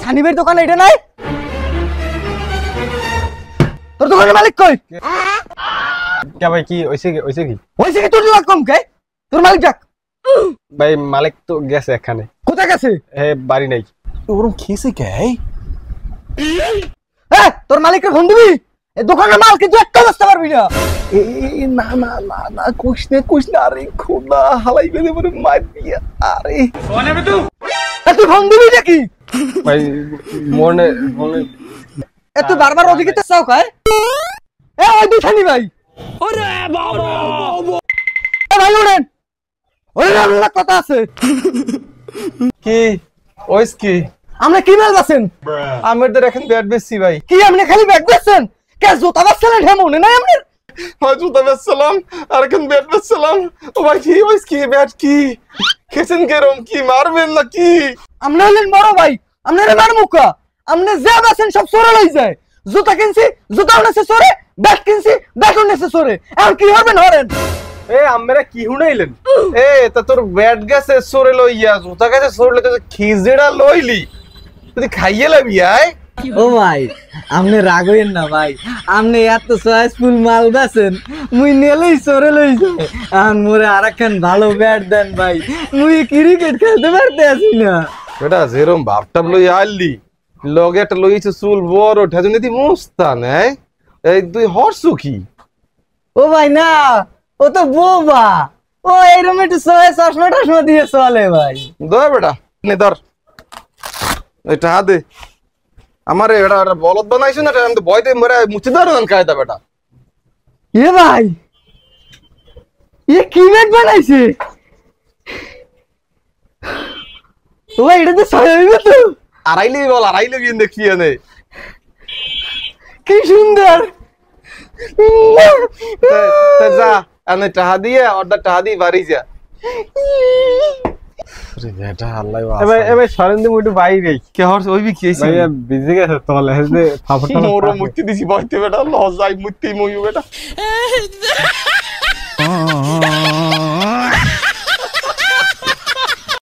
সানিবের দোকান এটা নাই? তোর দোকানের মালিক কই? কে ভাই কি হইছে কি তোর দোকান কম কে? তোর মালিক ডাক। ভাই মালিক তো গেছে এখানে। কোথায় গেছে? বাড়ি নাই। ওরম খেয়েছে কে? তোর মালিককে ফোন দিবি? এই দোকানের মাল কিন্তু একটা বসতে পারবি না। না না না না কোশ না আরে খোদা হালাই বেলে মরে মার দিয়া আরে তুই ফোন দিবি নাকি? ভাই মনে তুই বারবার ওদিকে তো চাও কায়? ওই দুখানি ভাই। ওরে বাবা ভাই ওরেন ওরে কথা আছে। কি ওইস কি আমরা কি মাল আছেন? আমাদের এখন ব্যাট বেশি ভাই। কি আপনি খালি ব্যাগ বেচছেন? কে জুতা বেচছেন হে মনে নাই আপনার? ভাই জুতা বেচছিলাম আর এখন ব্যাট বেচছিলাম। ও ভাই কি ওইস কি ব্যাট কি খেছেন কেরম কি মারবেন না কি? আপনি হলেন বড় ভাই, আপনারা মার মুখা। আপনি যা বেচেন সব সরে লই যায়। জুতা কিনছি জুতা উনেছে সরে, ব্যাগ কিনছি ব্যাগ উনেছে সরে। এখন কি হবেন হরেন? আমরা কি হুনাইলেন? তা তোর ব্যাট গেছে সরে লইয়া জুতা গেছে সরে লইতে খিজেড়া লইলি তুই খাইয়ে লাবি আয়। ও ভাই আপনি রাগ হইেন না ভাই, আপনি এত চয়েসফুল মাল বেচেন মুই নেলেই সরে লই যায়। এখন মোরে আরেকখান ভালো ব্যাট দেন ভাই, মুই ক্রিকেট খেলতে পারতে আছি না। বেটা যেরম ভাবটাব লই আইলি লগে একটা লইছে চুল বড় ঠেজনে দি মুস্তান এই তুই হরছু কি? ও ভাই না ও তো বোবা, ও এরকম একটু চশমা টশমা দিয়ে চলে ভাই। ধর বেটা নে ধর এটা দে আমারে এটা বলদ বানাইছ না আমি তো বয়তে মরে মুছে ধর না কায়দা বেটা। ভাই কি ব্যাট বানাইছে? ও এটা তো সারাইবে তো। আড়াইলে বল আড়াইলে বিয়ে দেখি এনে কি সুন্দর। যা এনে টাহা দিয়ে অর্ডার টাহা দিয়ে বাড়ি যা। বেটা আল্লাহ এবার সরেন্দ্র মুটু বাইরে কে হরছ ওই বি কি হইছে ভাই বিজি গেছে তোলে হেজে ফাফটা মোর মুক্তি দিছি বইতে বেটা লজাই মুক্তি মইও বেটা